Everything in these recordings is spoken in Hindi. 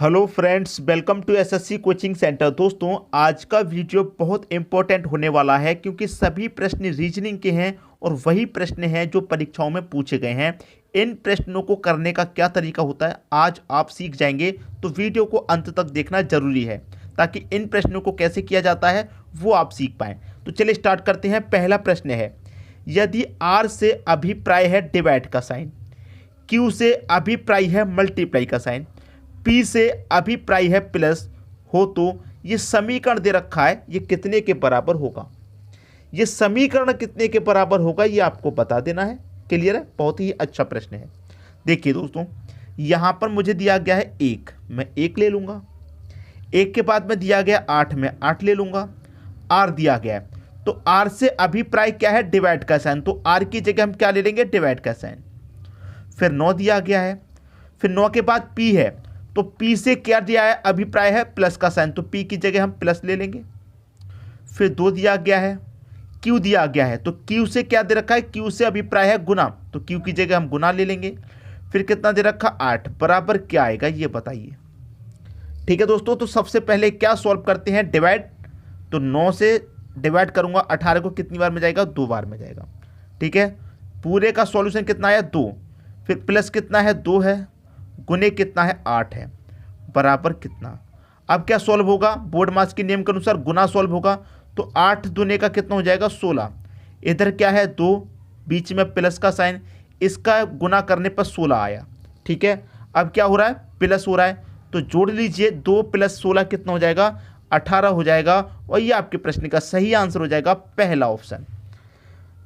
Hello friends, welcome to SSC coaching centre. दोस्तों, आज का वीडियो बहुत इंपॉर्टेंट होने वाला है क्योंकि सभी प्रश्न रीजनिंग के हैं और वही प्रश्न हैं जो परीक्षाओं में पूछे गए हैं। इन प्रश्नों को करने का क्या तरीका होता है आज आप सीख जाएंगे, तो वीडियो को अंत तक देखना जरूरी है ताकि इन प्रश्नों को कैसे किया जाता है वो आप सीख पाएँ। तो चलिए स्टार्ट करते हैं। पहला प्रश्न है, यदि आर से अभिप्राय है डिवाइड का साइन, क्यू से अभिप्राय है मल्टीप्लाई का साइन, पी से अभिप्राय है प्लस हो, तो ये समीकरण दे रखा है, ये कितने के बराबर होगा। ये समीकरण कितने के बराबर होगा ये आपको बता देना है। क्लियर है? बहुत ही अच्छा प्रश्न है। देखिए दोस्तों, यहाँ पर मुझे दिया गया है 1, मैं 1 ले लूँगा। 1 के बाद में दिया गया 8, मैं 8 ले लूँगा। आर दिया गया है, तो आर से अभिप्राय क्या है? डिवाइड का साइन, तो आर की जगह हम क्या ले लेंगे? डिवाइड का साइन। फिर 9 दिया गया है, फिर 9 के बाद पी है, तो P से क्या दिया है? अभिप्राय है प्लस का साइन, तो P की जगह हम प्लस ले लेंगे। फिर 2 दिया गया है, Q दिया गया है, तो Q से क्या दे रखा है? Q से अभिप्राय है गुना, तो Q की जगह हम गुना ले लेंगे। फिर कितना दे रखा? 8 बराबर क्या आएगा ये बताइए। ठीक है दोस्तों, तो सबसे पहले क्या सॉल्व करते हैं? डिवाइड, तो 9 से डिवाइड करूंगा 18 को, कितनी बार में जाएगा? 2 बार में जाएगा। ठीक है, पूरे का सॉल्यूशन कितना आया? 2। फिर प्लस कितना है? 2 है, गुने कितना है? 8 है, बराबर कितना। अब क्या सॉल्व होगा? बोर्ड मास के नियम के अनुसार गुना सॉल्व होगा, तो 8 दुने का कितना हो जाएगा? 16। इधर क्या है? 2, बीच में प्लस का साइन, इसका गुना करने पर 16 आया। ठीक है, अब क्या हो रहा है? प्लस हो रहा है, तो जोड़ लीजिए 2 + 16 कितना हो जाएगा? 18 हो जाएगा, और ये आपके प्रश्न का सही आंसर हो जाएगा पहला ऑप्शन।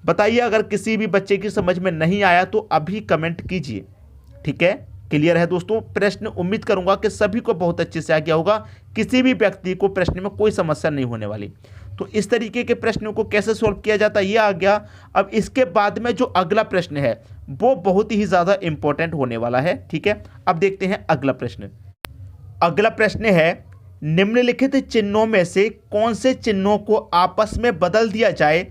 बताइए, अगर किसी भी बच्चे की समझ में नहीं आया तो अभी कमेंट कीजिए। ठीक है, क्लियर है दोस्तों? प्रश्न उम्मीद करूंगा कि सभी को बहुत अच्छे से आ गया होगा, किसी भी व्यक्ति को प्रश्न में कोई समस्या नहीं होने वाली। तो इस तरीके के प्रश्नों को कैसे सॉल्व किया जाता है ये आ गया। अब इसके बाद में जो अगला प्रश्न है वो बहुत ही ज़्यादा इंपॉर्टेंट होने वाला है। ठीक है, अब देखते हैं अगला प्रश्न। अगला प्रश्न है, निम्नलिखित चिन्हों में से कौन से चिन्हों को आपस में बदल दिया जाए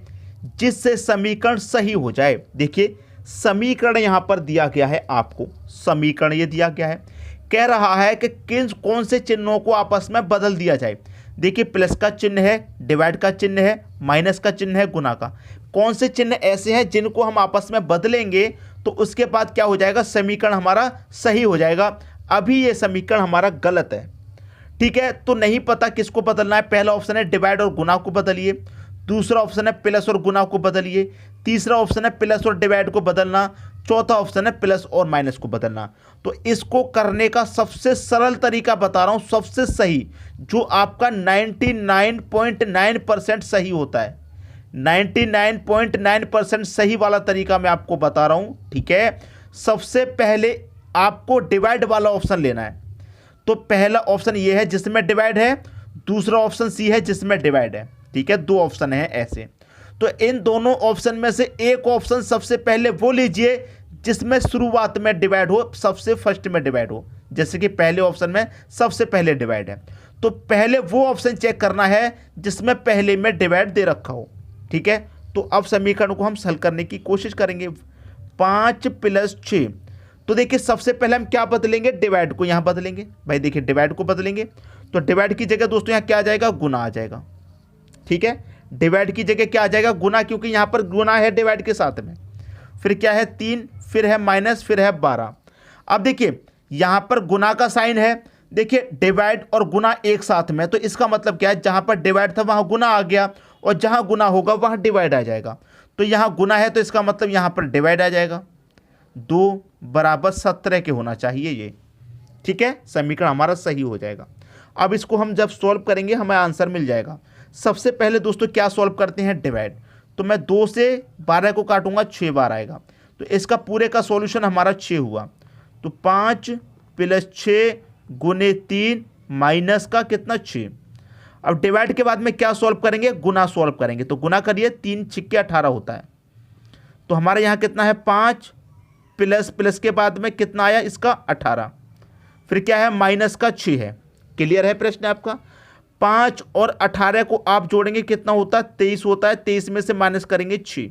जिससे समीकरण सही हो जाए। देखिए, समीकरण यहां पर दिया गया है, आपको समीकरण ये दिया गया है, कह रहा है कि कौन से चिन्हों को आपस में बदल दिया जाए। देखिए, प्लस का चिन्ह है, डिवाइड का चिन्ह है, माइनस का चिन्ह है, गुना का। कौन से चिन्ह ऐसे हैं जिनको हम आपस में बदलेंगे तो उसके बाद क्या हो जाएगा? समीकरण हमारा सही हो जाएगा। अभी ये समीकरण हमारा गलत है। ठीक है, तो नहीं पता किसको बदलना है। पहला ऑप्शन है डिवाइड और गुना को बदलिए, दूसरा ऑप्शन है प्लस और गुना को बदलिए, तीसरा ऑप्शन है प्लस और डिवाइड को बदलना, चौथा ऑप्शन है प्लस और माइनस को बदलना। तो इसको करने का सबसे सरल तरीका बता रहा हूं, सबसे सही, जो आपका 99.9% सही होता है। 99.9% सही वाला तरीका मैं आपको बता रहा हूं। ठीक है, सबसे पहले आपको डिवाइड वाला ऑप्शन लेना है। तो पहला ऑप्शन ये है जिसमें डिवाइड है, दूसरा ऑप्शन सी है जिसमें डिवाइड है। ठीक है, 2 ऑप्शन है ऐसे। तो इन दोनों ऑप्शन में से एक ऑप्शन सबसे पहले वो लीजिए जिसमें शुरुआत में डिवाइड हो, सबसे फर्स्ट में डिवाइड हो। जैसे कि पहले ऑप्शन में सबसे पहले डिवाइड है, तो पहले वो ऑप्शन चेक करना है जिसमें पहले में डिवाइड दे रखा हो। ठीक है, तो अब समीकरण को हम हल करने की कोशिश करेंगे। 5 + 6, तो देखिए सबसे पहले हम क्या बदलेंगे? डिवाइड को यहाँ बदलेंगे। भाई देखिए, डिवाइड को बदलेंगे तो डिवाइड की जगह दोस्तों यहाँ क्या आ जाएगा? गुना आ जाएगा। ठीक है, डिवाइड की जगह क्या आ जाएगा? गुना, क्योंकि यहाँ पर गुना है डिवाइड के साथ में। फिर क्या है? 3, फिर है माइनस, फिर है 12। अब देखिए यहाँ पर गुना का साइन है। देखिए, डिवाइड और गुना एक साथ में, तो इसका मतलब क्या है? जहाँ पर डिवाइड था वहाँ गुना आ गया, और जहाँ गुना होगा वहाँ डिवाइड आ जाएगा। तो यहाँ गुना है तो इसका मतलब यहाँ पर डिवाइड आ जाएगा। 2 = 17 के होना चाहिए ये। ठीक है, समीकरण हमारा सही हो जाएगा। अब इसको हम जब सॉल्व करेंगे हमें आंसर मिल जाएगा। सबसे पहले दोस्तों क्या सॉल्व करते हैं? डिवाइड, तो मैं 2 से 12 को काटूंगा, 6 बार आएगा, तो इसका पूरे का सॉल्यूशन हमारा 6 हुआ। तो 5 + 6 गुने 3 माइनस का कितना? 6। अब डिवाइड के बाद में क्या सॉल्व करेंगे? गुना सॉल्व करेंगे, तो गुना करिए, 3 × 6 = 18 होता है। तो हमारे यहाँ कितना है? 5 प्लस के बाद में कितना आया इसका? 18। फिर क्या है? माइनस का 6 है। क्लियर है प्रश्न आपका? 5 और 18 को आप जोड़ेंगे कितना होता है? 23 होता है। 23 में से माइनस करेंगे 6।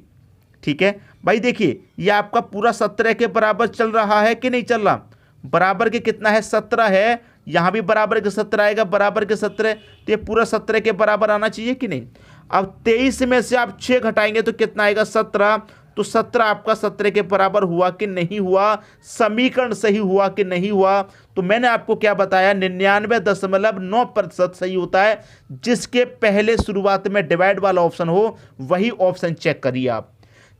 ठीक है भाई, देखिए ये आपका पूरा 17 के बराबर चल रहा है कि नहीं चल रहा? बराबर के कितना है? 17 है। यहाँ भी बराबर के 17 आएगा, बराबर के 17, तो ये पूरा 17 के बराबर आना चाहिए कि नहीं। अब 23 में से आप 6 घटाएंगे तो कितना आएगा 17, तो 17 आपका 17 के बराबर हुआ कि नहीं हुआ, समीकरण सही हुआ कि नहीं हुआ। तो मैंने आपको क्या बताया, 99.9% सही होता है। जिसके पहले शुरुआत में डिवाइड वाला ऑप्शन हो वही ऑप्शन चेक करिए आप।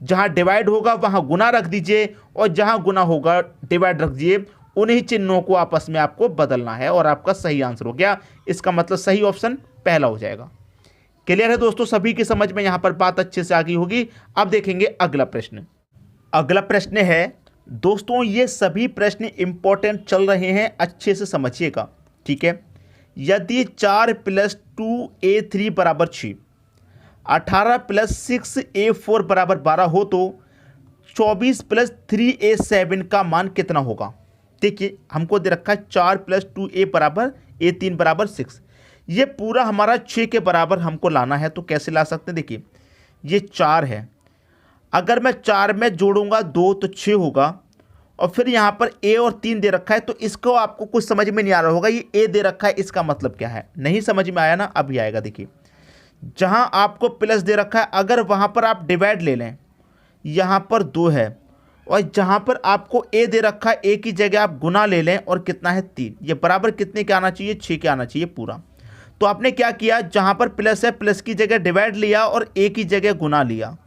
जहां डिवाइड होगा वहां गुना रख दीजिए और जहां गुना होगा डिवाइड रख दीजिए। उन्हीं चिन्हों को आपस में आपको बदलना है और आपका सही आंसर हो गया। इसका मतलब सही ऑप्शन पहला हो जाएगा। क्लियर है दोस्तों, सभी की समझ में यहां पर बात अच्छे से आ गई होगी। अब देखेंगे अगला प्रश्न। अगला प्रश्न है दोस्तों, ये सभी प्रश्न इंपॉर्टेंट चल रहे हैं, अच्छे से समझिएगा, ठीक है। यदि 4 + 2a3 = 6, 18 + 6a4 = 12 हो तो 24 + 3a7 का मान कितना होगा। देखिए हमको दे रखा है 4 + 2a = a3 = 6। ये पूरा हमारा 6 के बराबर हमको लाना है। तो कैसे ला सकते हैं, देखिए ये 4 है, अगर मैं 4 में जोड़ूंगा 2 तो 6 होगा, और फिर यहाँ पर a और 3 दे रखा है। तो इसको आपको कुछ समझ में नहीं आ रहा होगा, ये a दे रखा है इसका मतलब क्या है, नहीं समझ में आया ना, अभी आएगा। देखिए जहाँ आपको प्लस दे रखा है, अगर वहाँ पर आप डिवाइड ले लें, यहाँ पर 2 है, और जहाँ पर आपको a दे रखा है a की जगह आप गुना ले लें, और कितना है 3, ये बराबर कितने के आना चाहिए, 6 के आना चाहिए पूरा। तो आपने क्या किया, जहाँ पर प्लस है प्लस की जगह डिवाइड लिया और a की जगह गुना लिया,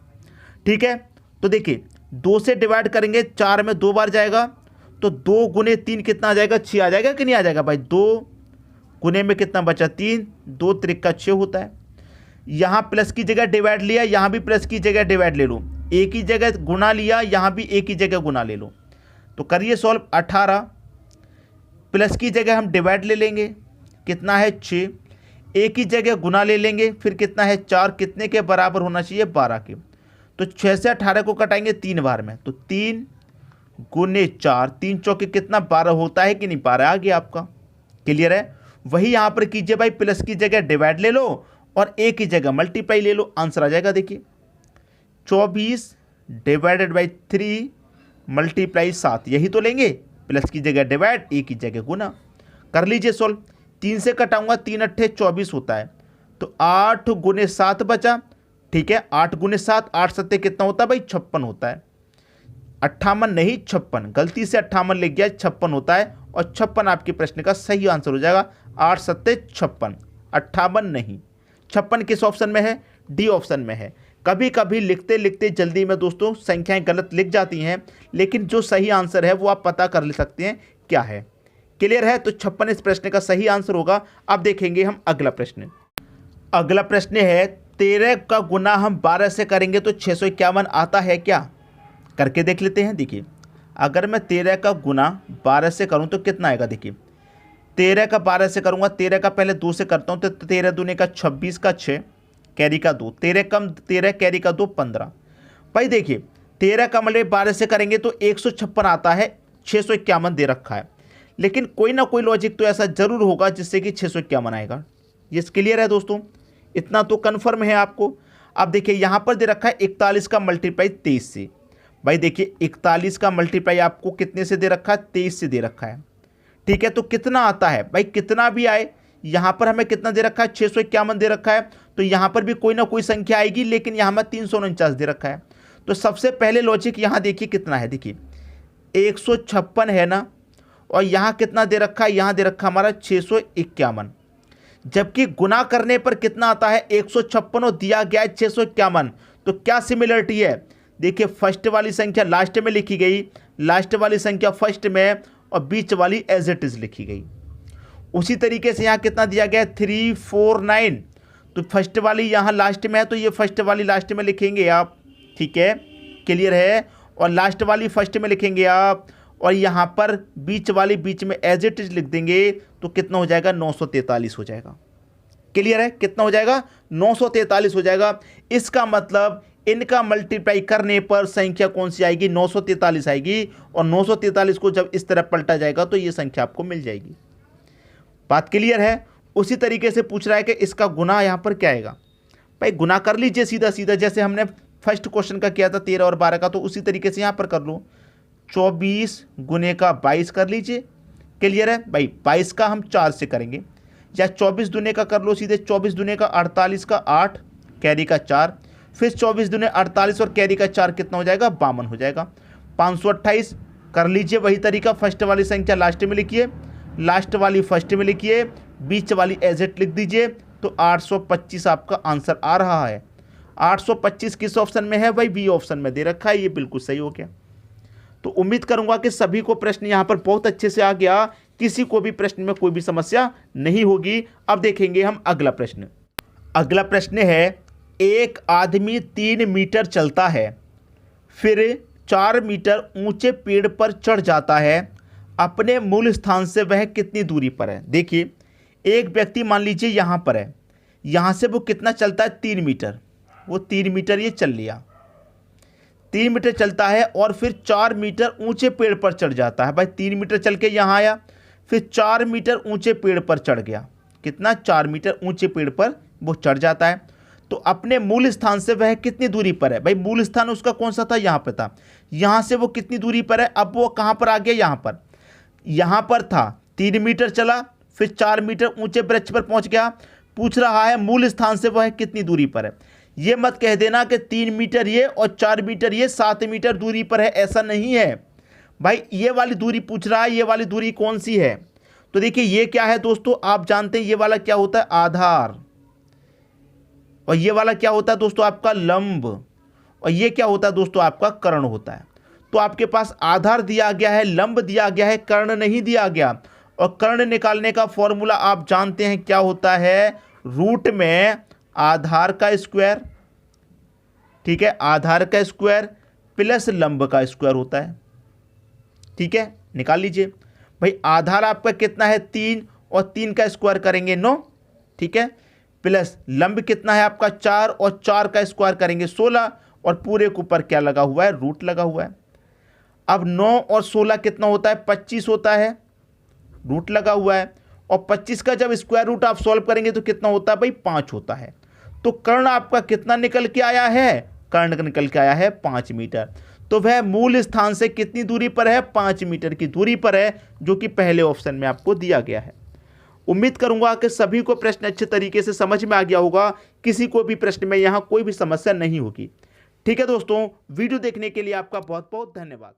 ठीक है। तो देखिए 2 से डिवाइड करेंगे, 4 में 2 बार जाएगा, तो 2 × 3 कितना आ जाएगा, 6 आ जाएगा कि नहीं आ जाएगा भाई। 2 गुने में कितना बचा, 3, 2 त्रिक 6 होता है। यहाँ प्लस की जगह डिवाइड लिया, यहाँ भी प्लस की जगह डिवाइड ले लो, a की जगह गुना लिया, यहाँ भी a की जगह गुना ले लो। तो करिए सॉल्व, 18 प्लस की जगह हम डिवाइड ले लेंगे, कितना है 6, a की जगह गुना ले लेंगे, फिर कितना है 4, कितने के बराबर होना चाहिए, 12 के। तो 6 से 18 को कटाएंगे 3 बार में, तो 3 × 4, 3 चौके कितना 12 होता है कि नहीं, 12 आ गया आपका। क्लियर है। वही यहाँ पर कीजिए भाई, प्लस की जगह डिवाइड ले लो और a की जगह मल्टीप्लाई ले लो, आंसर आ जाएगा। देखिए 24 / 3 × 7, यही तो लेंगे, प्लस की जगह डिवाइड, a की जगह गुना। कर लीजिए सॉल्व, 3 से कटाऊंगा, 3 × 8 = 24 होता है, तो 8 × 7 बचा, ठीक है। 8 × 7, 8 × 7 कितना होता है भाई, 56 होता है। 58 नहीं 56, गलती से 58 लिख गया, 56 होता है, और 56 आपके प्रश्न का सही आंसर हो जाएगा। 8 × 7 = 56, 58 नहीं। 56 किस ऑप्शन में है, डी ऑप्शन में है। कभी कभी लिखते लिखते जल्दी में दोस्तों संख्याएं गलत लिख जाती हैं, लेकिन जो सही आंसर है वो आप पता कर ले सकते हैं क्या है। क्लियर है। तो 56 इस प्रश्न का सही आंसर होगा। अब देखेंगे हम अगला प्रश्न। अगला प्रश्न है 13 का गुना हम 12 से करेंगे तो 651 आता है क्या, करके देख लेते हैं। देखिए अगर मैं 13 का गुना 12 से करूं तो कितना आएगा। देखिए 13 का 12 से करूंगा, 13 का पहले 2 से करता हूं, तो 13 दूने का 26 का 6 कैरी का 2, 13 कम 13 कैरी का 2 15। भाई देखिए 13 का मतलब 12 से करेंगे तो 156 आता है, 651 दे रखा है, लेकिन कोई ना कोई लॉजिक तो ऐसा जरूर होगा जिससे कि 651 आएगा। ये क्लियर है दोस्तों, इतना तो कन्फर्म है आपको। अब देखिए यहाँ पर दे रखा है 41 का मल्टीप्लाई 23 से। भाई देखिए 41 का मल्टीप्लाई आपको कितने से दे रखा है, 23 से दे रखा है, ठीक है। तो कितना आता है भाई, कितना भी आए, यहाँ पर हमें कितना दे रखा है, 651 दे रखा है, तो यहाँ पर भी कोई ना कोई संख्या आएगी, लेकिन यहाँ में 349 दे रखा है। तो सबसे पहले लॉजिक यहाँ देखिए कितना है, देखिए 156 है ना, और यहाँ कितना दे रखा है, यहाँ दे रखा हमारा 651, जबकि गुना करने पर कितना आता है 156 और दिया गया है 651। तो क्या सिमिलरिटी है, देखिए फर्स्ट वाली संख्या लास्ट में लिखी गई, लास्ट वाली संख्या फर्स्ट में, और बीच वाली एज इट इज लिखी गई। उसी तरीके से यहाँ कितना दिया गया है 349, तो फर्स्ट वाली यहाँ लास्ट में है, तो ये फर्स्ट वाली लास्ट में लिखेंगे आप, ठीक है। क्लियर है। और लास्ट वाली फर्स्ट में लिखेंगे आप, और यहाँ पर बीच वाली बीच में एज इट इज लिख देंगे, तो कितना हो जाएगा 943 हो जाएगा। क्लियर है, कितना हो जाएगा 943 हो जाएगा। इसका मतलब इनका मल्टीप्लाई करने पर संख्या कौन सी आएगी, 943 आएगी, और 943 को जब इस तरह पलटा जाएगा तो ये संख्या आपको मिल जाएगी। बात क्लियर है। उसी तरीके से पूछ रहा है कि इसका गुना यहाँ पर क्या आएगा। भाई गुना कर लीजिए सीधा सीधा, जैसे हमने फर्स्ट क्वेश्चन का किया था 13 और 12 का, तो उसी तरीके से यहाँ पर कर लो। 24 गुने का 22 कर लीजिए, क्लियर है भाई। 22 का हम 4 से करेंगे, या 24 दूने का कर लो सीधे, 24 दूने का 48 का 8, कैरी का 4, फिर 24 दूने 48 और कैरी का 4 कितना हो जाएगा, 52 हो जाएगा। 528 कर लीजिए, वही तरीका, फर्स्ट वाली संख्या लास्ट में लिखिए, लास्ट वाली फर्स्ट में लिखिए, बीच वाली एजेट लिख दीजिए, तो 825 आपका आंसर आ रहा है। 825 किस ऑप्शन में है भाई, बी ऑप्शन में दे रखा है, ये बिल्कुल सही हो गया। तो उम्मीद करूंगा कि सभी को प्रश्न यहां पर बहुत अच्छे से आ गया, किसी को भी प्रश्न में कोई भी समस्या नहीं होगी। अब देखेंगे हम अगला प्रश्न। अगला प्रश्न है, एक आदमी 3 मीटर चलता है, फिर 4 मीटर ऊंचे पेड़ पर चढ़ जाता है, अपने मूल स्थान से वह कितनी दूरी पर है। देखिए, एक व्यक्ति मान लीजिए यहाँ पर है, यहाँ से वो कितना चलता है, 3 मीटर, वो 3 मीटर ये चल लिया, 3 मीटर चलता है और फिर 4 मीटर ऊंचे पेड़ पर चढ़ जाता है। भाई 3 मीटर चल के यहाँ आया, फिर 4 मीटर ऊंचे पेड़ पर चढ़ गया, कितना, 4 मीटर ऊंचे पेड़ पर वो चढ़ जाता है। तो अपने मूल स्थान से वह कितनी दूरी पर है। भाई मूल स्थान उसका कौन सा था, यहाँ पर था, यहाँ से वो कितनी दूरी पर है। अब वो कहाँ पर आ गया, यहाँ पर था, 3 मीटर चला, फिर 4 मीटर ऊंचे वृक्ष पर पहुंच गया। पूछ रहा है मूल स्थान से वह कितनी दूरी पर है। ये मत कह देना कि 3 मीटर ये और 4 मीटर ये 7 मीटर दूरी पर है, ऐसा नहीं है भाई। ये वाली दूरी पूछ रहा है, ये वाली दूरी कौन सी है। तो देखिए ये क्या है दोस्तों, आप जानते हैं ये वाला क्या होता है, आधार, और ये वाला क्या होता है दोस्तों, आपका लंब, और ये क्या होता है दोस्तों, आपका कर्ण होता है। तो आपके पास आधार दिया गया है, लंब दिया गया है, कर्ण नहीं दिया गया। और कर्ण निकालने का फॉर्मूला आप जानते हैं क्या होता है, रूट में आधार का स्क्वायर, ठीक है, आधार का स्क्वायर प्लस लंब का स्क्वायर होता है। ठीक है, निकाल लीजिए भाई। आधार आपका कितना है, 3, और 3 का स्क्वायर करेंगे 9, ठीक है, प्लस लंब कितना है आपका 4, और 4 का स्क्वायर करेंगे 16, और पूरे के ऊपर क्या लगा हुआ है, रूट लगा हुआ है। अब 9 और 16 कितना होता है, 25 होता है, रूट लगा हुआ है। और 25 का जब स्क्वायर रूट आप सॉल्व करेंगे तो कितना होता है भाई, 5 होता है। तो कर्ण आपका कितना निकल के आया है, कर्ण निकल के आया है 5 मीटर। तो वह मूल स्थान से कितनी दूरी पर है, 5 मीटर की दूरी पर है, जो कि पहले ऑप्शन में आपको दिया गया है। उम्मीद करूंगा कि सभी को प्रश्न अच्छे तरीके से समझ में आ गया होगा, किसी को भी प्रश्न में यहाँ कोई भी समस्या नहीं होगी। ठीक है दोस्तों, वीडियो देखने के लिए आपका बहुत बहुत धन्यवाद।